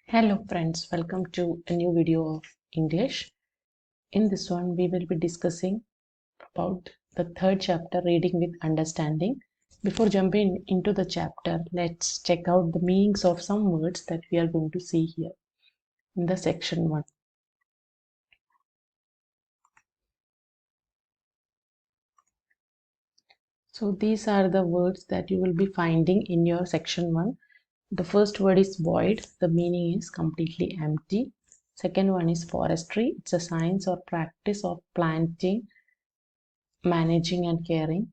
Hello friends, welcome to a new video of English. In this one, we will be discussing about the third chapter, Reading with Understanding. Before jumping into the chapter, let's check out the meanings of some words that we are going to see here in the section 1. So these are the words that you will be finding in your section 1. The first word is void. The meaning is completely empty. Second one is forestry. It's a science or practice of planting, managing and caring.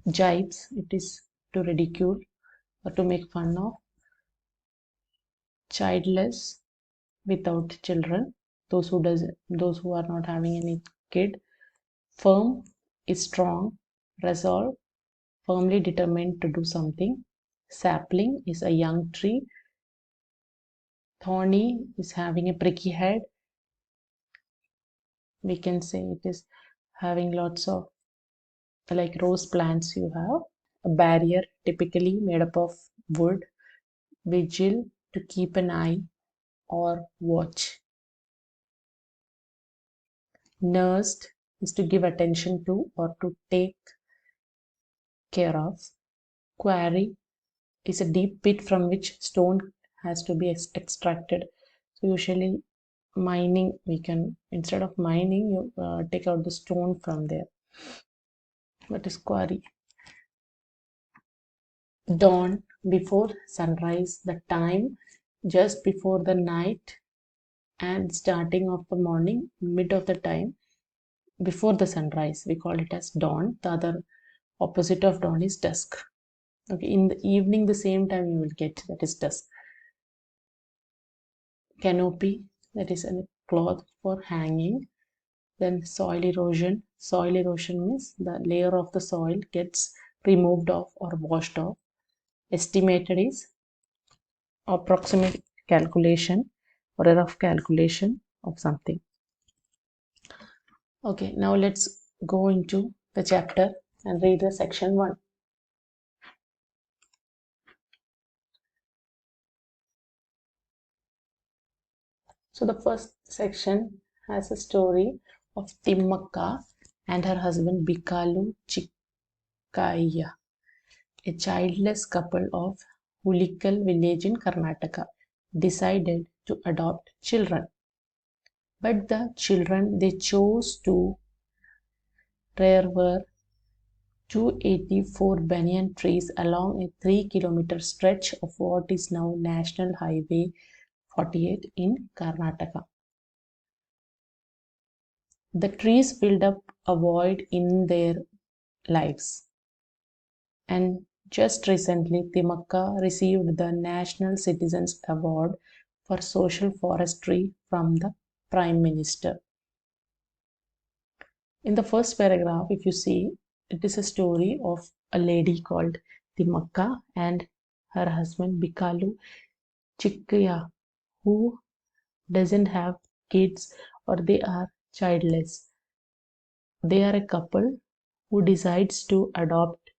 Jibes, it is to ridicule or to make fun of. Childless, without children, those who are not having any kid. Firm is strong. Resolve, firmly determined to do something. Sapling is a young tree. Thorny is having a pricky head. We can say it is having lots of, like rose plants you have. A barrier, typically made up of wood. Vigil, to keep an eye or watch. Nursed is to give attention to or to take care of. Quarry is a deep pit from which stone has to be extracted. So usually mining, we can, instead of mining, you take out the stone from there. What is quarry? Dawn, before sunrise, the time just before the night and starting of the morning, mid of the time before the sunrise, we call it as dawn. The other opposite of dawn is dusk. Okay, in the evening, the same time you will get, that is dusk. Canopy, that is a cloth for hanging. Then soil erosion. Soil erosion means the layer of the soil gets removed off or washed off. Estimated is approximate calculation or a rough calculation of something. Okay, now let's go into the chapter and read the section 1. So the first section has a story of Thimmakka and her husband Bikalu Chikkaya, a childless couple of Hulikal village in Karnataka, decided to adopt children. But the children they chose to rear were 284 banyan trees along a 3-kilometer stretch of what is now National Highway 48 in Karnataka. The trees filled up a void in their lives. And just recently, Thimmakka received the National Citizens Award for Social Forestry from the Prime Minister. In the first paragraph, if you see, it is a story of a lady called Thimmakka and her husband Bikalu Chikkaya, who doesn't have kids or they are childless. They are a couple who decides to adopt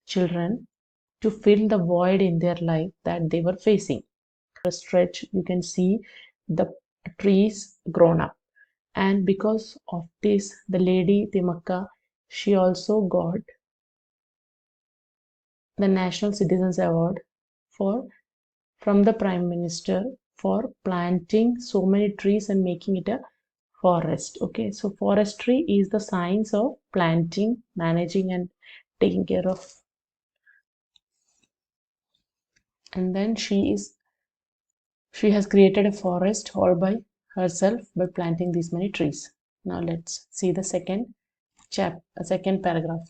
children to fill the void in their life that they were facing. A stretch, you can see the trees grown up, and because of this, the lady Thimmakka, she also got the National Citizens Award for from the Prime Minister for planting so many trees and making it a forest. Okay, so forestry is the science of planting, managing and taking care of. And then she has created a forest all by herself by planting these many trees. Now let's see the second paragraph.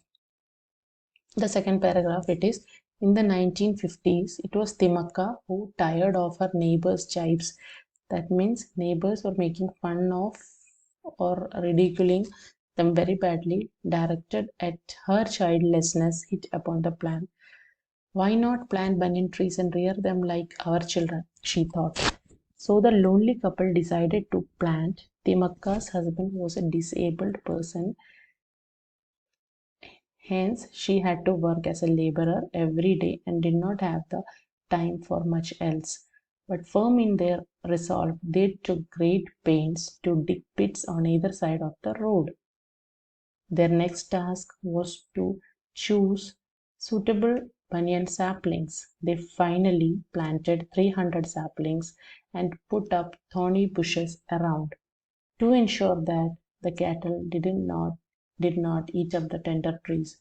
The second paragraph, it is, in the 1950s, it was Thimmakka who, tired of her neighbors' jibes, that means neighbors were making fun of or ridiculing them very badly, directed at her childlessness, hit upon the plan. Why not plant banyan trees and rear them like our children, she thought. So the lonely couple decided to plant. Thimmakka's husband was a disabled person. Hence, she had to work as a laborer every day and did not have the time for much else. But firm in their resolve, they took great pains to dig pits on either side of the road. Their next task was to choose suitable banyan saplings. They finally planted 300 saplings and put up thorny bushes around to ensure that the cattle did not eat up the tender trees.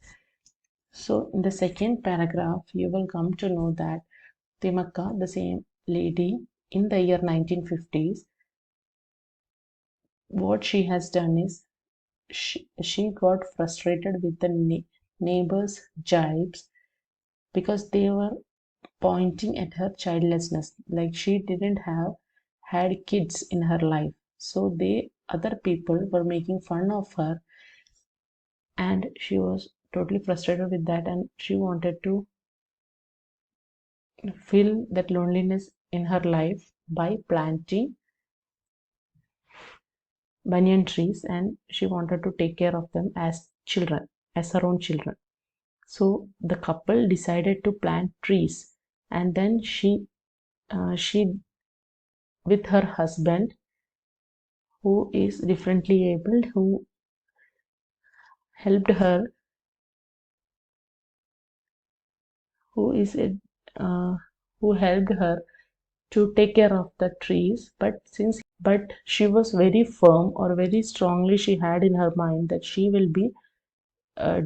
So in the second paragraph, you will come to know that Thimmakka, the same lady, in the year 1950s, what she has done is she got frustrated with the neighbors' jibes because they were pointing at her childlessness, like she didn't have had kids in her life. So they other people were making fun of her, and she was totally frustrated with that, and she wanted to fill that loneliness in her life by planting banyan trees, and she wanted to take care of them as children, as her own children. So the couple decided to plant trees, and then she with her husband, who is differently abled, helped her who is a, uh, who helped her to take care of the trees. But she was very firm, or very strongly she had in her mind that she will be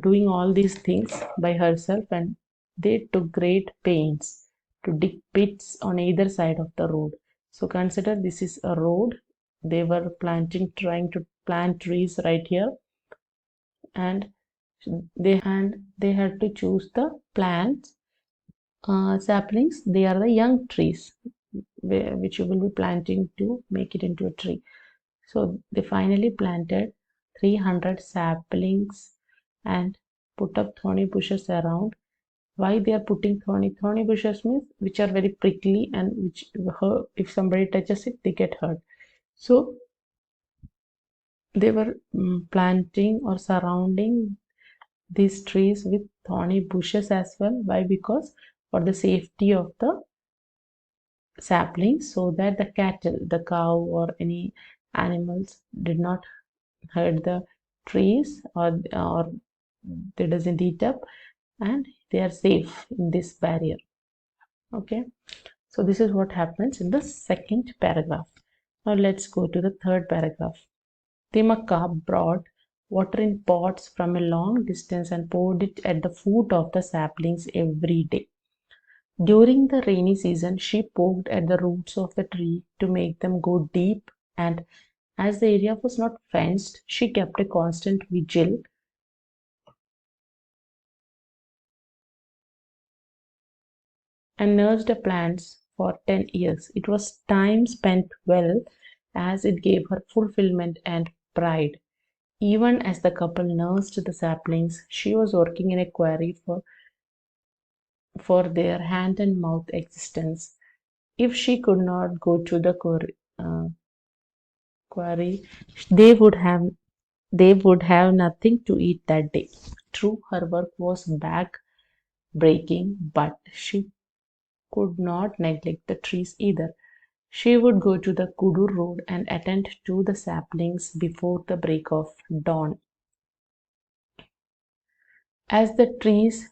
doing all these things by herself, and they took great pains to dig pits on either side of the road. So consider this is a road. They were trying to plant trees right here, and they had to choose the plants, saplings. They are the young trees which you will be planting to make it into a tree. So they finally planted 300 saplings and put up thorny bushes around. Why they are putting thorny bushes means which are very prickly, and which if somebody touches it, they get hurt. So they were planting or surrounding these trees with thorny bushes as well. Why? Because for the safety of the saplings, so that the cattle, the cow, or any animals did not hurt the trees, or they doesn't eat up, and they are safe in this barrier. Okay, so this is what happens in the second paragraph. Now let's go to the third paragraph. Thimmakka brought water in pots from a long distance and poured it at the foot of the saplings every day. During the rainy season, she poked at the roots of the tree to make them go deep, and as the area was not fenced, she kept a constant vigil and nursed the plants for 10 years. It was time spent well, as it gave her fulfillment and pride. Even as the couple nursed the saplings, she was working in a quarry for their hand and mouth existence. If she could not go to the quarry, they would have they would have nothing to eat that day. True, her work was back breaking, but she could not neglect the trees either. She would go to the Kudur road and attend to the saplings before the break of dawn. As the trees,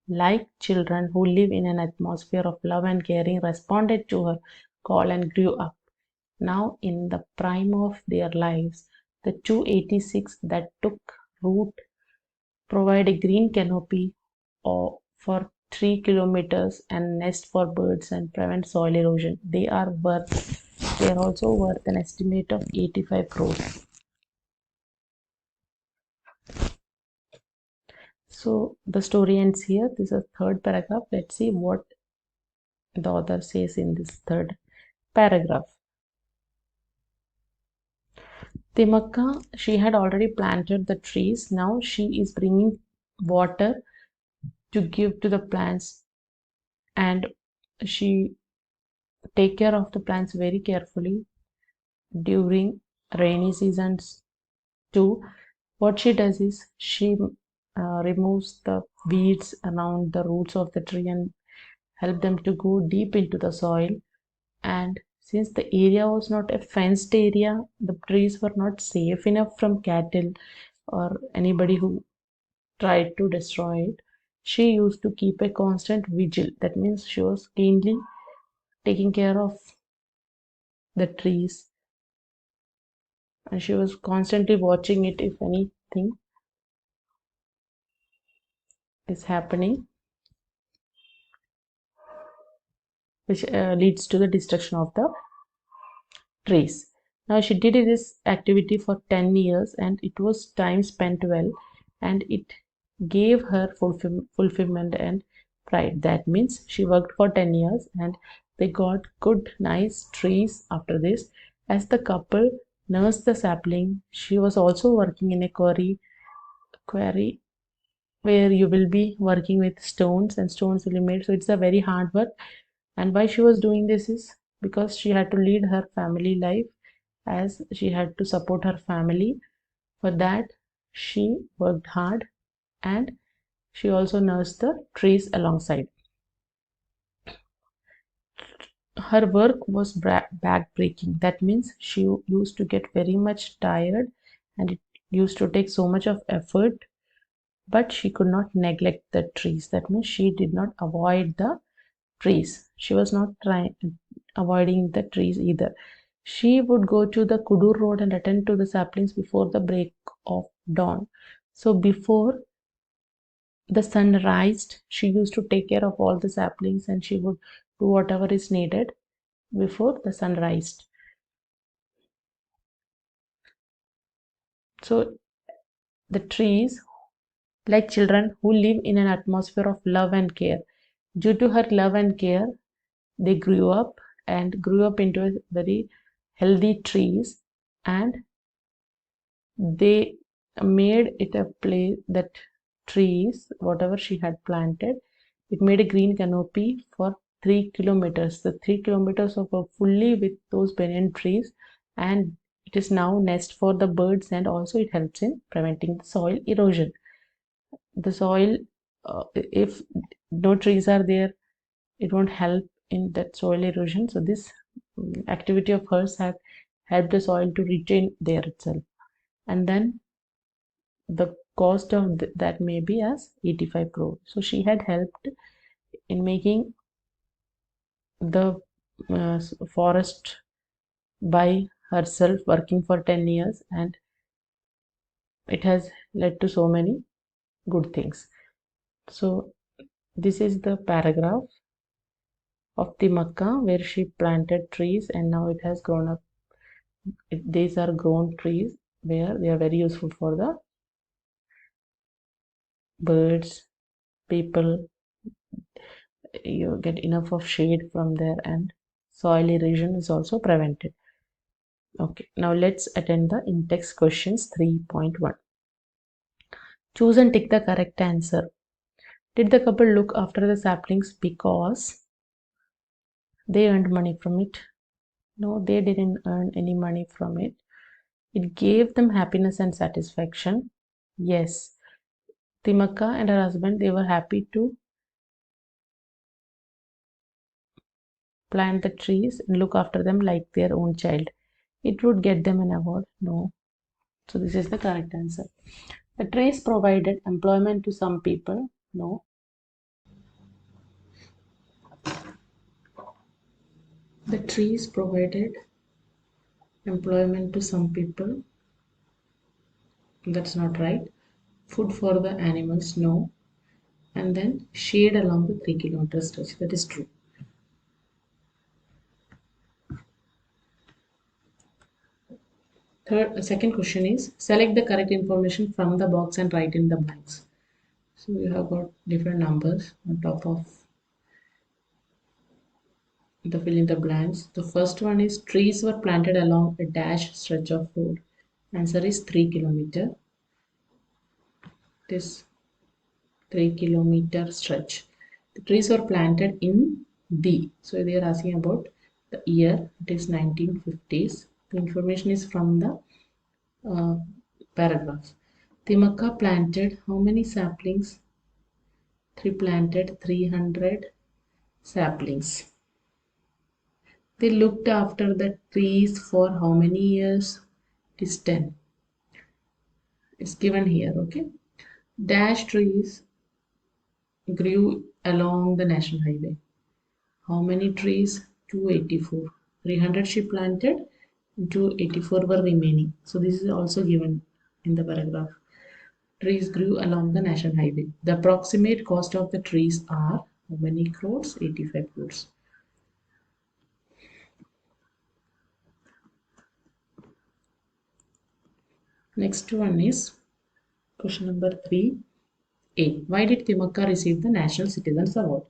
like children who live in an atmosphere of love and caring, responded to her call and grew up. Now, in the prime of their lives, the 286 that took root provide a green canopy for 3 kilometers and nest for birds and prevent soil erosion. They are also worth an estimate of 85 crores. So the story ends here. This is the third paragraph. Let's see what the author says in this third paragraph. Thimmakka, she had already planted the trees. Now she is bringing water to give to the plants, and she take care of the plants very carefully during rainy seasons too. What she does is she removes the weeds around the roots of the tree and help them to go deep into the soil. And since the area was not a fenced area, the trees were not safe enough from cattle or anybody who tried to destroy it. She used to keep a constant vigil. That means she was keenly taking care of the trees, and she was constantly watching it if anything is happening which leads to the destruction of the trees. Now she did this activity for 10 years and it was time spent well, and it gave her fulfillment and pride. That means she worked for 10 years and they got good nice trees after this. As the couple nursed the sapling, she was also working in a quarry where you will be working with stones and stones will be made, so it's a very hard work. And why she was doing this is because she had to lead her family life, as she had to support her family. For that she worked hard, and she also nursed the trees alongside. Her work was back-breaking. That means she used to get very much tired and it used to take so much of effort, but she could not neglect the trees. That means she did not avoid the trees. She was not avoiding the trees either. She would go to the Kudur road and attend to the saplings before the break of dawn. So before the sun rised, she used to take care of all the saplings and she would do whatever is needed before the sun rised. So the trees, like children who live in an atmosphere of love and care. Due to her love and care, they grew up into a very healthy trees, and they made it a place that trees, whatever she had planted, it made a green canopy for 3 kilometers. The 3 kilometers of fully with those banyan trees, and it is now nest for the birds, and also it helps in preventing the soil erosion. The soil, if no trees are there, it won't help in that soil erosion. So this activity of hers had helped the soil to retain there itself. And then the cost of that may be as 85 crore. So she had helped in making the forest by herself, working for 10 years, and it has led to so many good things. So this is the paragraph of Thimmakka where she planted trees, and now it has grown up. These are grown trees where they are very useful for the birds, people. You get enough of shade from there, and soil erosion is also prevented. Okay, now let's attend the in-text questions 3.1. Choose and tick the correct answer. Did the couple look after the saplings because they earned money from it? No, they didn't earn any money from it. It gave them happiness and satisfaction. Yes, Thimmakka and her husband, they were happy to plant the trees and look after them like their own child. It would get them an award. No. So this is the correct answer. The trees provided employment to some people. No. The trees provided employment to some people. That's not right. Food for the animals. No. And then shade along the 3 kilometer stretch. That is true. Second question is select the correct information from the box and write in the blanks. So you have got different numbers on top of the fill in the blanks. The first one is trees were planted along a dash stretch of road. Answer is 3 kilometer. This 3 kilometer stretch. The trees were planted in the. So they are asking about the year. It is 1950s. The information is from the paragraph. Thimmakka planted how many saplings? Three planted 300 saplings. They looked after the trees for how many years? It is 10. It's given here, okay? Dash trees grew along the national highway. How many trees? 284. 300 she planted, 284 were remaining. So this is also given in the paragraph. Trees grew along the national highway. The approximate cost of the trees are how many crores? 85 crores. Next one is question number 3A. Why did Thimmakka receive the National Citizens Award?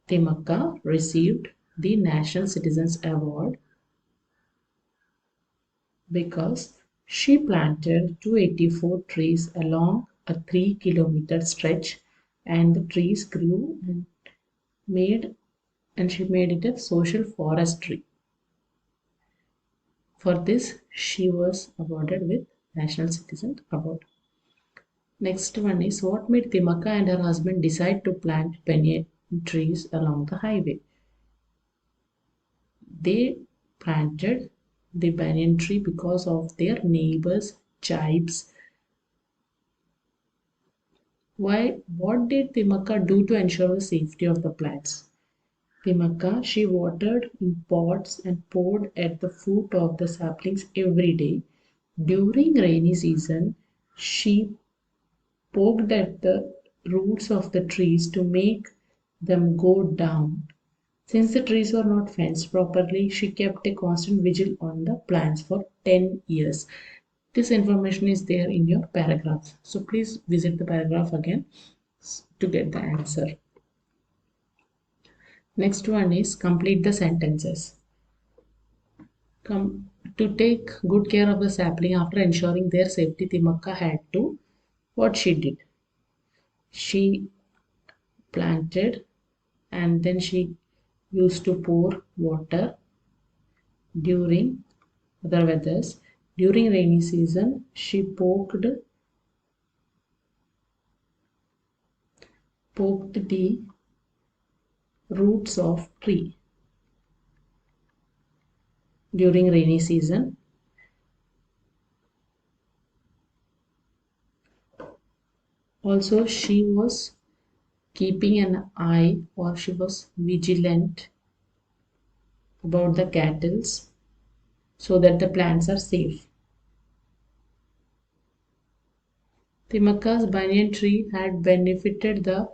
Thimmakka received the National Citizens Award because she planted 284 trees along a 3-kilometer stretch, and the trees grew and she made it a social forestry. For this, she was awarded with National Citizen Award. Next one is what made Thimmakka and her husband decide to plant banyan trees along the highway? They planted the banyan tree because of their neighbors' jibes. What did Thimmakka do to ensure the safety of the plants? Thimmakka, she watered in pots and poured at the foot of the saplings every day. During rainy season, she poked at the roots of the trees to make them go down. Since the trees were not fenced properly, she kept a constant vigil on the plants for 10 years. This information is there in your paragraph. So please visit the paragraph again to get the answer. Next one is complete the sentences. To take good care of the sapling after ensuring their safety, Thimmakka had to, what she did? She planted and then she used to pour water during other weathers. During rainy season, she poked the roots of tree. During rainy season, also she was keeping an eye, or she was vigilant about the cattle so that the plants are safe. Thimmakka's banyan tree had benefited the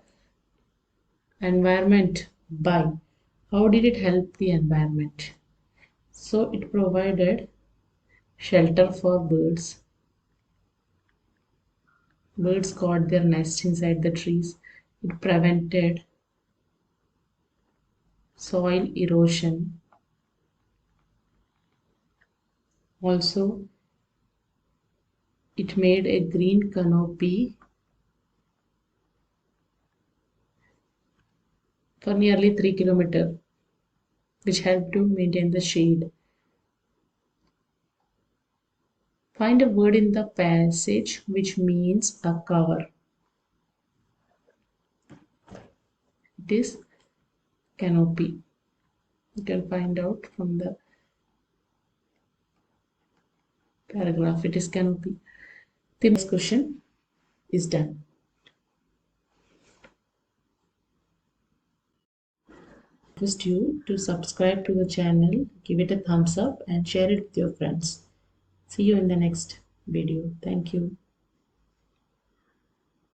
environment by, how did it help the environment? So it provided shelter for birds. Birds got their nests inside the trees. It prevented soil erosion. Also, it made a green canopy for nearly 3 kilometers, which helped to maintain the shade. Find a word in the passage which means a cover. It is canopy. You can find out from the paragraph. It is canopy. The next question is done. I request you to subscribe to the channel, give it a thumbs up and share it with your friends. See you in the next video. Thank you.